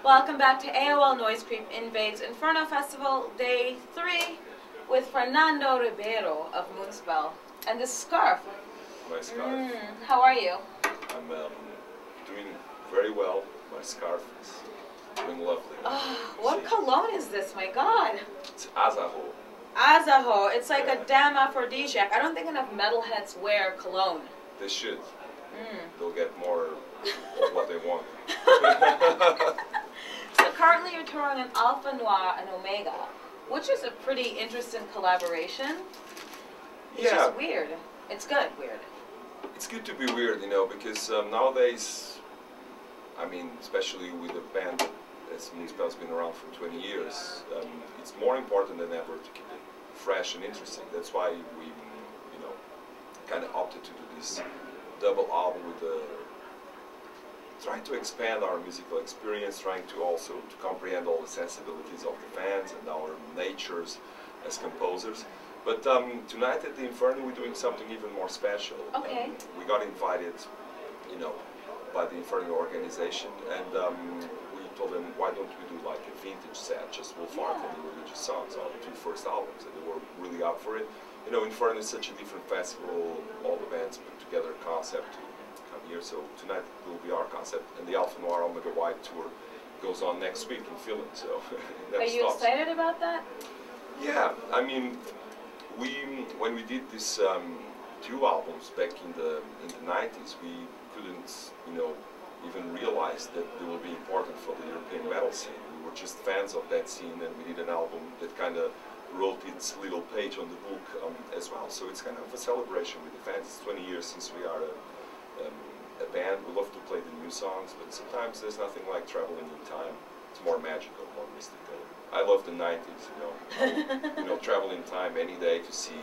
Welcome back to AOL Noisecreep Invades Inferno Festival, Day 3, with Fernando Ribeiro of Moonspell. And this scarf. My scarf. How are you? I'm doing very well. My scarf is doing lovely. Oh, what cologne is this? My God. It's Azaho. Azaho. It's like a damn aphrodisiac. I don't think enough metalheads wear cologne. They should. They'll get more of what they want. So currently you're touring an Alpha Noir and Omega, which is a pretty interesting collaboration. It's just weird. It's good, weird. It's good to be weird, you know, because nowadays, I mean, especially with a band as Moonspell's been around for 20 years, it's more important than ever to keep it fresh and interesting. That's why we, you know, kind of opted to do this double album with trying to expand our musical experience, trying to also to comprehend all the sensibilities of the fans and our natures as composers. But tonight at the Inferno we're doing something even more special. Okay. We got invited, you know, by the Inferno organization, and we told them, why don't we do like a vintage set, just Wolf Art and the religious songs, our two first albums, and they were really up for it. You know, Inferno is such a different festival, all the bands put together a concept to come here, so tonight will be our concept, and the Alpha Noir Omega White tour goes on next week in Finland, so Are you excited about that? Yeah, I mean, when we did this two albums back in the 90s, we couldn't, you know, even realize that they will be important for the European metal scene. We were just fans of that scene, and we did an album that kind of wrote its little page on the book as well. So it's kind of a celebration with the fans. It's 20 years since we are a band. We love to play the new songs, but sometimes there's nothing like traveling in time. It's more magical, more mystical. I love the 90s, you know. You know, travel in time any day to see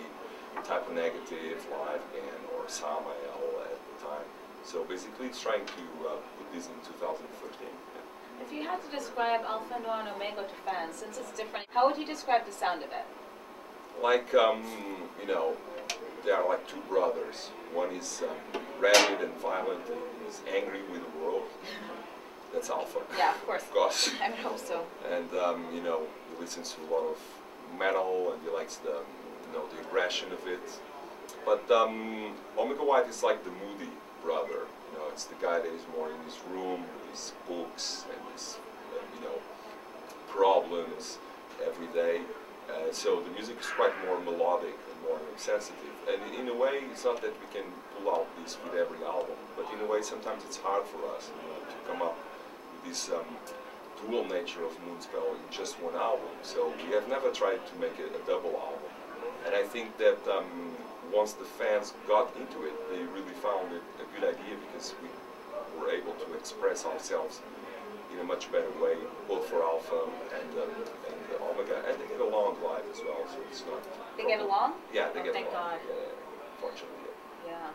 Type of Negative live again, or Samael at the time. So basically it's trying to put this in 2013. If you had to describe Alpha Noir and Omega to fans, since it's different, how would you describe the sound of it? Like, you know, they are like two brothers. One is rabid and violent, and he's angry with the world. That's Alpha. Yeah, of course. Of course. I would hope so. And, you know, he listens to a lot of metal, and he likes the, you know, the aggression of it. But Omega White is like the moody brother. You know, it's the guy that is more in his room with his books and his, you know, problems every day. So the music is quite more melodic and more sensitive. And in a way, it's not that we can pull out this with every album, but in a way, sometimes it's hard for us, you know, to come up with this dual nature of Moonspell in just one album. So we have never tried to make it a double album. And I think that once the fans got into it, they really found it a good idea, because we were able to express ourselves in a much better way, both for Alpha and Omega, and they get along live as well. So it's not. They get along? Yeah, they get thank along. God. Yeah, fortunately. Yeah.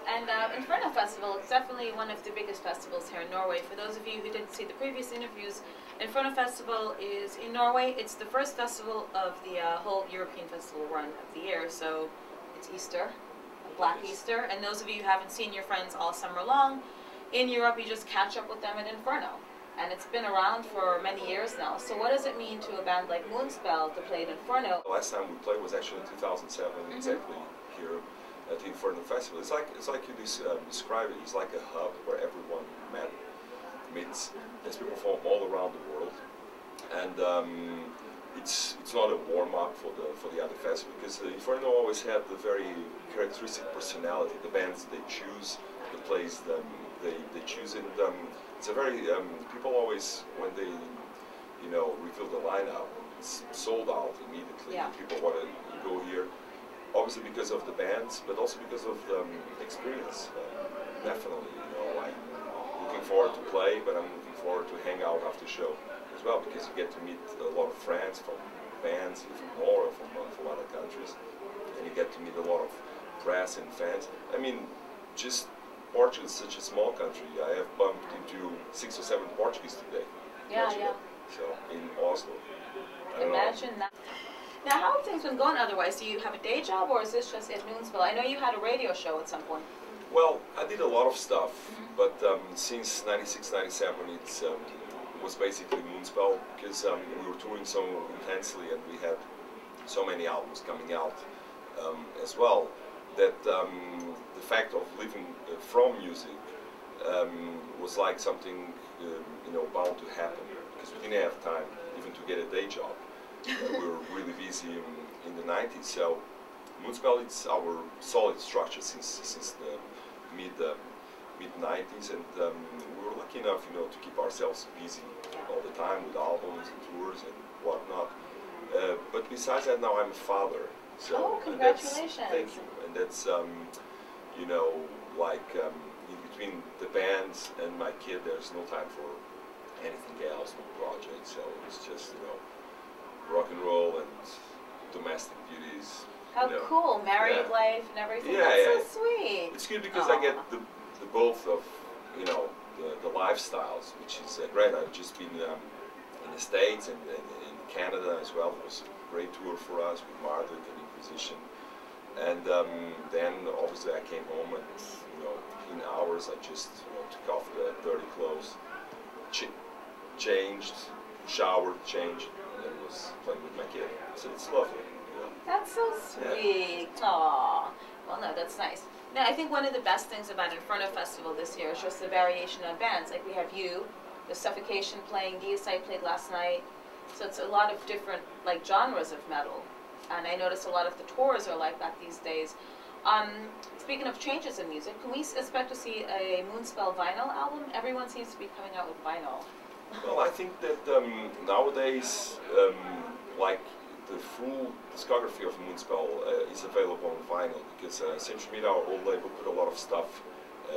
And Inferno Festival, it's definitely one of the biggest festivals here in Norway. For those of you who didn't see the previous interviews, Inferno Festival is in Norway. It's the first festival of the whole European festival run of the year, so it's Easter, Black Easter. And those of you who haven't seen your friends all summer long, in Europe you just catch up with them at Inferno. And it's been around for many years now. So what does it mean to a band like Moonspell to play at Inferno? The last time we played was actually in 2007, exactly here at the Inferno Festival. It's like you describe it. It's like a hub where everyone meets. There's people from all around the world, and it's not a warm up for the other festivals, because the Inferno always had the very characteristic personality. The bands they choose, the place they choose, and it's a very people always, when they, you know, reveal the lineup, it's sold out immediately. Yeah. People want to go here. Obviously because of the bands, but also because of the experience. Definitely, you know, I'm looking forward to play, but I'm looking forward to hang out after the show as well, because you get to meet a lot of friends from bands from Norway, from other countries, and you get to meet a lot of press and fans. I mean, just Portugal is such a small country. I have bumped into 6 or 7 Portuguese today. Yeah, yeah. So in Oslo. Imagine that. Now, how have things been going otherwise? Do you have a day job, or is this just at Moonspell? I know you had a radio show at some point. Well, I did a lot of stuff, but since 96, 97, it's was basically Moonspell, because we were touring so intensely and we had so many albums coming out as well, that the fact of living from music was like something you know, bound to happen, because we didn't have time even to get a day job. We were really busy in the 90s, so Moonspell, it's our solid structure since the mid 90s, and we were lucky enough, you know, to keep ourselves busy all the time with albums and tours and whatnot. But besides that, now I'm a father. So oh, congratulations! Thank you. And that's you know, like in between the bands and my kid, there's no time for anything else, no project. So it's just, you know, rock and roll and domestic duties. How you know. cool, married life and everything. That's so sweet. It's good because I get the both of, you know, the lifestyles, which is great. I've just been in the States and in Canada as well. It was a great tour for us with Marduk and Inquisition. And then obviously I came home and, you know, in hours I just, you know, took off the dirty clothes, changed, showered, changed, and was playing with my kid. So it's lovely. You know. That's so sweet. Yeah. Aww. Well, no, that's nice. Now, I think one of the best things about Inferno Festival this year is just the variation of bands. Like we have you, the Suffocation playing, DSI played last night. So it's a lot of different like genres of metal. And I notice a lot of the tours are like that these days. Speaking of changes in music, can we expect to see a Moonspell vinyl album? Everyone seems to be coming out with vinyl. Well, I think that nowadays, like the full discography of Moonspell is available on vinyl, because Century Media, our old label, put a lot of stuff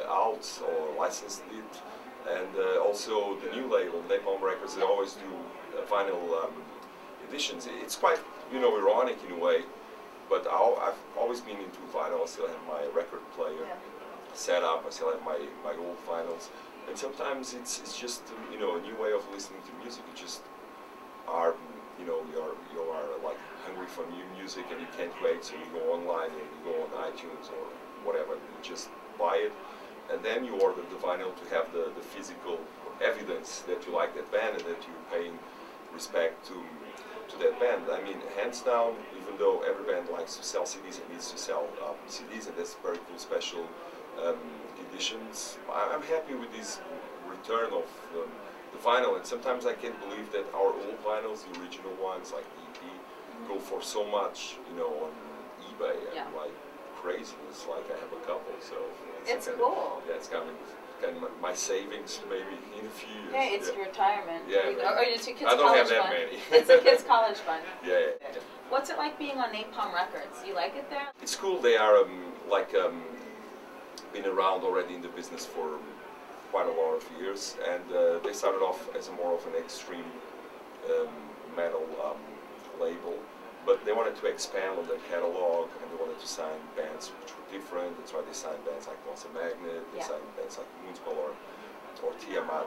out or licensed it, and also the new label, Napalm Records, they always do vinyl editions. It's quite, you know, ironic in a way, but I've always been into vinyl. I still have my record player set up, I still have my old vinyls, and sometimes it's just, you know, a new way of listening to music. You just are, you know, you are like hungry for new music and you can't wait, so you go online and you go on iTunes or whatever, and you just buy it, and then you order the vinyl to have the physical evidence that you like that band and that you're paying respect to that band. I mean, hands down, even though every band likes to sell CDs and needs to sell CDs, and that's very cool special editions, I'm happy with this return of the vinyl, and sometimes I can't believe that our old vinyls, the original ones, like the EP, go for so much, you know, on eBay, and like crazy. It's like I have a couple, so it's cool. Yeah, it's kind of my savings maybe in a few years. Yeah, it's your retirement. Yeah, or it's your kid's I don't college have that fund. many. It's a kid's college fund. Yeah. What's it like being on Napalm Records? You like it there? It's cool. They are been around already in the business for quite a lot of years, and they started off as a more of an extreme metal label, but they wanted to expand on their catalog, and they wanted to sign bands which were different. That's why they signed bands like Once a Magnet, they signed bands like Moonspell or Tiamat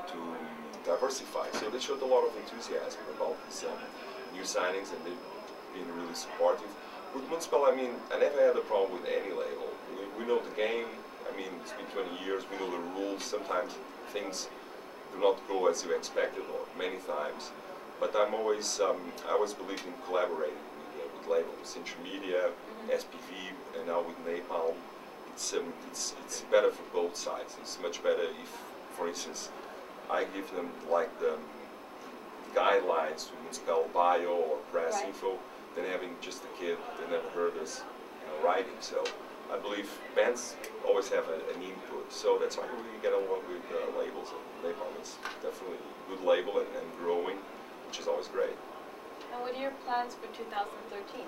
to diversify. So they showed a lot of enthusiasm about these new signings, and they've been really supportive. With Moonspell, I mean, I never had a problem with any label. We know the game. I mean, it's been 20 years, we know the rules. Sometimes things do not go as you expected, or many times. But I always believed in collaborating with labels, Century Media, SPV, and now with Napalm. It's better for both sides. It's much better if, for instance, I give them like the guidelines to Moonspell bio or press info, than having just a kid that never heard us, you know, writing. So I believe bands always have an input, so that's why we get along with labels. And Napalm is definitely a good label and growing, which is always great. And what are your plans for 2013?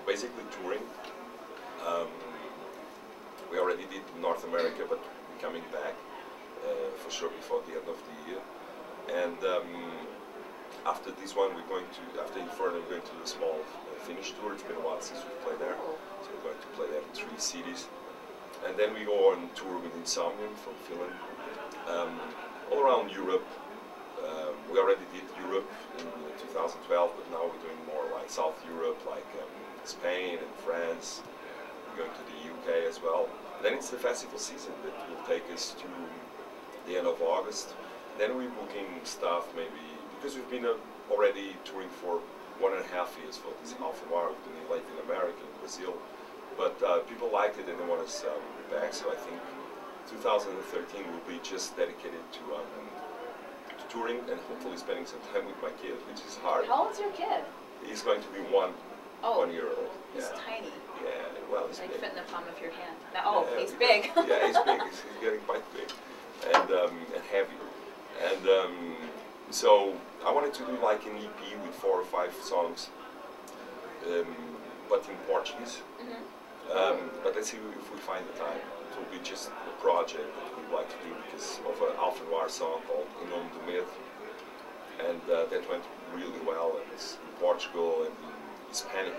Basically touring. We already did North America, but we're coming back for sure before the end of the year. And after this one, we're going to, after Inferno, we're going to do a small Finnish tour. It's been a while since we played there, so we're going to play there in 3 cities. And then we go on tour with Insomnium from Finland, all around Europe. We already did Europe in 2012, but now we're doing more like South Europe, like Spain and France. We're going to the UK as well. And then it's the festival season that will take us to the end of August. Then we're booking stuff maybe, because we've been already touring for 1.5 years for this Alpha Noir. We've been in Latin America, in Brazil, but people liked it and they want us back. So I think 2013 will be just dedicated to touring and hopefully spending some time with my kid, which is hard. How old's your kid? He's going to be 1 year old. He's Yeah. tiny. Yeah, well, he's Like big. fit in the palm of your hand. Oh, Yeah, he's big. Yeah, he's big. He's getting quite big and heavy. And so I wanted to do like an EP with 4 or 5 songs, but in Portuguese. But let's see if we find the time. It will be just a project that we'd like to do because of an Alpha Noir song called In Nome do Medo. And that went really well. And it's in Portugal and in Hispanic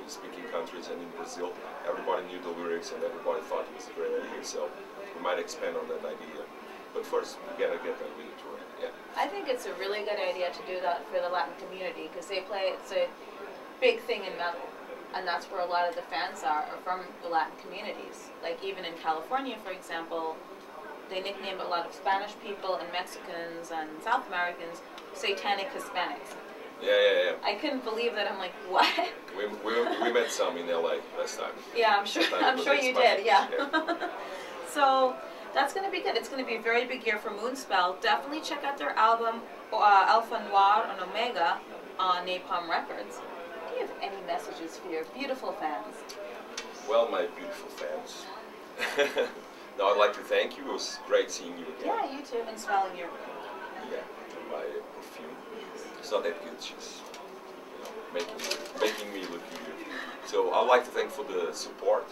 speaking countries and in Brazil. Everybody knew the lyrics and everybody thought it was a great idea. So we might expand on that idea. But first, we gotta get that really touring. Yeah. I think it's a really good idea to do that for the Latin community because it's a big thing in metal. And that's where a lot of the fans are from the Latin communities. Like even in California, for example, they nickname a lot of Spanish people and Mexicans and South Americans Satanic Hispanics. Yeah. I couldn't believe that. I'm like, what? We met some in LA last time. Yeah, I'm sure you did. Yeah. So that's going to be good. It's going to be a very big year for Moonspell. Definitely check out their album Alpha Noir Omega on Napalm Records. Do you have any messages for your beautiful fans? Well, my beautiful fans. Now I'd like to thank you. It was great seeing you again. Yeah, you too, and smelling your Yeah, my perfume. It's not that good. She's making me look good. So I'd like to thank for the support.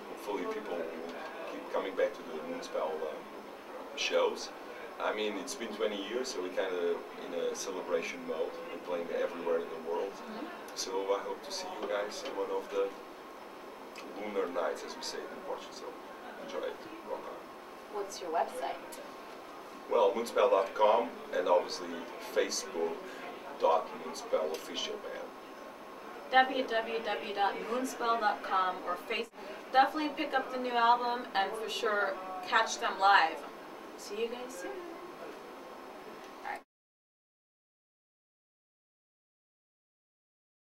Hopefully people will keep coming back to the Moonspell shows. I mean, it's been 20 years, so we're kind of in a celebration mode. We're playing everywhere in the world. So I hope to see you guys in one of the lunar nights, as we say in Portugal. So enjoy it. Rock on. What's your website? Well, moonspell.com and obviously facebook.moonspellofficialband. www.moonspell.com or Facebook. Definitely pick up the new album and for sure catch them live. See you guys soon.